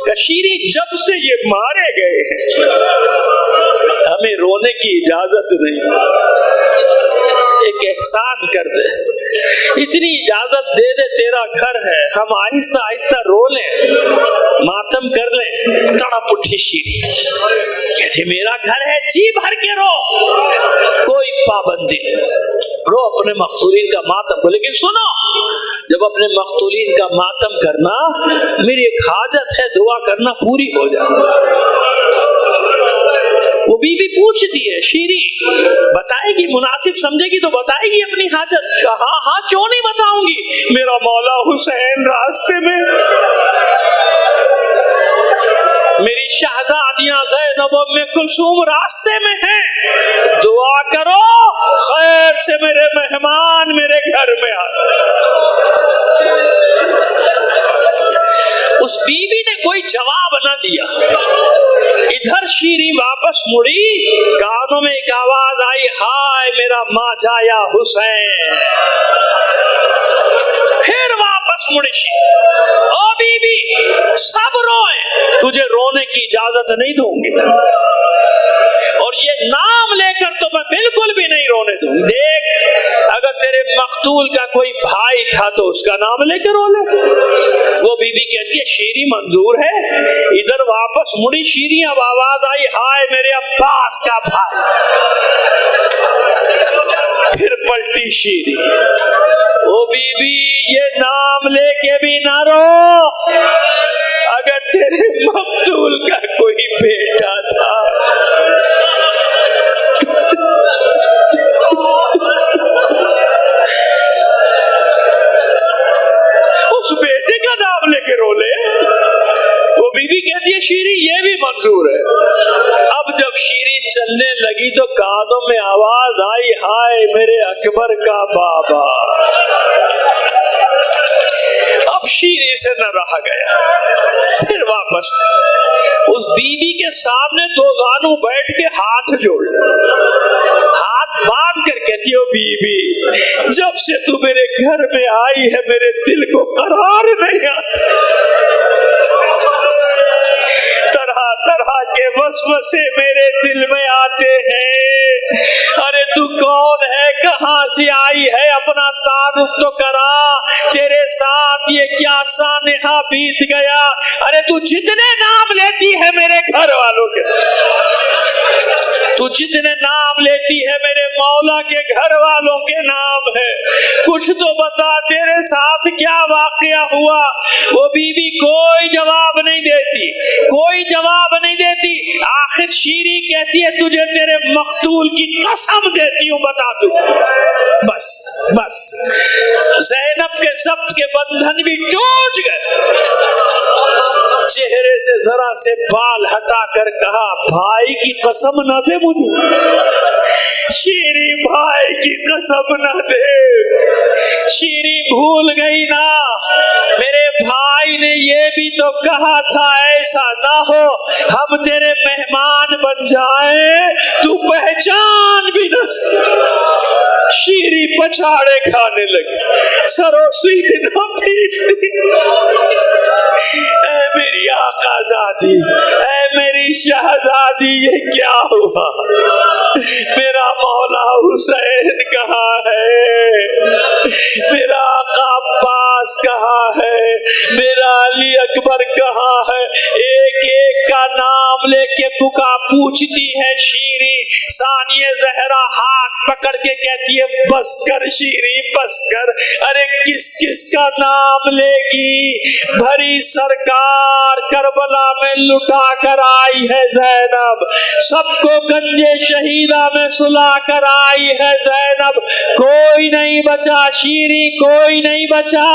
کہ شیریں جب سے یہ مارے گئے ہیں ہمیں رونے کی اجازت نہیں، ایک احسان کر دے، اتنی اجازت دے دے، تیرا گھر ہے، ہم آہستہ آہستہ رو لیں، ماتم کر لیں۔ تڑپ اٹھی شیریں، کہتے میرا گھر ہے، جی بھر کے رو، کوئی پابندی نہیں، رو اپنے مقتولین کا ماتم کو، لیکن سنو جب اپنے مقتولین کا ماتم کرنا، میری ایک حاجت ہے، دعا کرنا پوری ہو جائے۔ وہ بی بی پوچھتی ہے شیریں بتائے گی، مناسب سمجھے گی تو بتائے گی اپنی حاجت؟ کہا ہاں کیوں نہیں بتاؤں گی، میرا مولا حسین راستے میں، میری شہزادیاں زینب و ام کلثوم راستے میں ہیں، دعا کرو خیر سے میرے مہمان میرے گھر میں آئے۔ اس بی بی نے کوئی جواب نہ دیا۔ ادھر شیریں واپس مڑی، کانوں میں ایک آواز آئی، ہائے میرا ماں جایا حسین۔ پھر واپس مڑی شیریں، او بی بی سب روئیں، تجھے رونے کی اجازت نہیں دوں گی، اور یہ نام لے کر تو میں بالکل بھی نہیں رونے دوں گی۔ دیکھ اگر تیرے مقتول کا کوئی بھائی تھا تو اس کا نام لے کے رو لے۔ وہ بی بی کہتی ہے شیریں منظور ہے۔ ادھر واپس مڑی شیریں، اب آواز آئی، ہائے میرے عباس کا بھائی۔ پھر پلٹی شیریں، او بی بی یہ نام لے کے بھی نہ رو، اگر تیرے مقتول کا کوئی بیٹا تھا اس بیٹے کا نام لے کے رو لے۔ وہ بی بی کہتی ہے شیریں یہ بھی منظور ہے۔ اب جب شیریں چلنے لگی تو کانوں میں آواز آئی، ہائے میرے اکبر کا بابا۔ اب شیریں سے نہ رہا گیا، پھر واپس اس بی بی کے سامنے دو زانو بیٹھ کے ہاتھ جوڑ، ہاتھ باندھ کر کہتی ہو بی بی جب سے تو میرے گھر میں آئی ہے میرے دل کو قرار نہیں آتا، طرح طرح کے وسوسے میرے دل میں آتے ہیں، ارے تو کون ہے، کہاں سے آئی ہے، اپنا تعارف تو کرا، تیرے ساتھ یہ کیا سانحہ بیت گیا، ارے تو جتنے نام لیتی ہے میرے گھر والوں کے، تو جتنے نام لیتی ہے میرے مولا کے گھر والوں کے نام ہے، کچھ تو بتا تیرے ساتھ کیا واقعہ ہوا۔ وہ بی بی کوئی جواب نہیں دیتی، کوئی جواب نہیں دیتی۔ آخر شیریں کہتی ہے تجھے تیرے مقتول کی قسم دیتی ہوں بتا دوں، بس بس زینب کے ضبط کے بندھن بھی ٹوٹ گئے۔ چہرے سے ذرا سے بال ہٹا کر کہا بھائی کی قسم نہ دے مجھے، شیری بھائی کی قسم نہ دے، شیری بھول گئی نا، میرے بھائی نے یہ بھی تو کہا تھا ایسا نہ ہو ہم تیرے مہمان بن جائیں تو پہچان بھی نہ سکے۔ شیری پچھاڑے کھانے لگی، سرو سینہ پیٹتی، اے میری آقا زادی، اے میری شہزادی، یہ کیا ہوا؟ میرا مولا حسین کہاں ہے؟ میرا آقا عباس کہاں ہے؟ میرا علی اکبر کہاں ہے؟ ایک ایک کا نام لے کے پوچھتی ہے شیری۔ ثانیہ زہرا ہاتھ پکڑ کے کہتی ہے بس کر شیری بس کر، ارے کس کس کا نام لے گی؟ بھری سرکار کربلا میں لٹا کر آئی ہے زینب، سب کو گنجے شہیدہ میں سلا کر آئی ہے زینب، کوئی نہیں بچا شیری، کوئی نہیں بچا،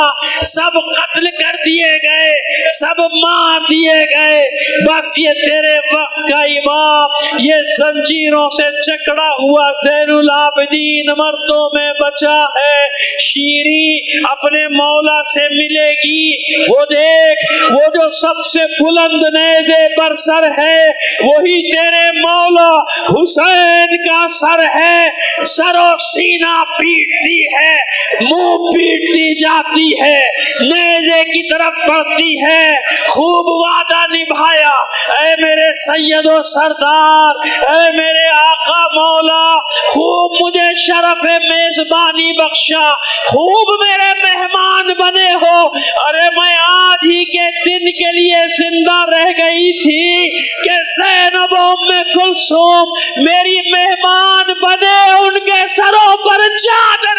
سب قتل کر دیے گئے، سب مار دیے گئے، بس یہ تیرے وقت کا امام، یہ زنجیروں سے جکڑا ہوا زین العابدین مردوں میں بچا ہے۔ شیری اپنے مولا سے ملے گی، وہ دیکھ وہ جو سب سے بلند نیزے پر سر ہے وہی تیرے مولا حسین کا سر ہے، سر و سینہ پیٹتی ہے، منہ پیٹتی جاتی ہے، نیزے کی طرف بڑھتی ہے، خوب وعدہ نبھایا، اے میرے سید و سردار، اے میرے آقا مولا، خوب مجھے شرف میزبانی بخشا، خوب میرے مہمان بنے ہو، ارے میں آج ہی کے دن کے لیے زندہ رہ گئی تھی کہ زینب و ام کلثوم میری مہمان بنے، ان کے سروں پر چادر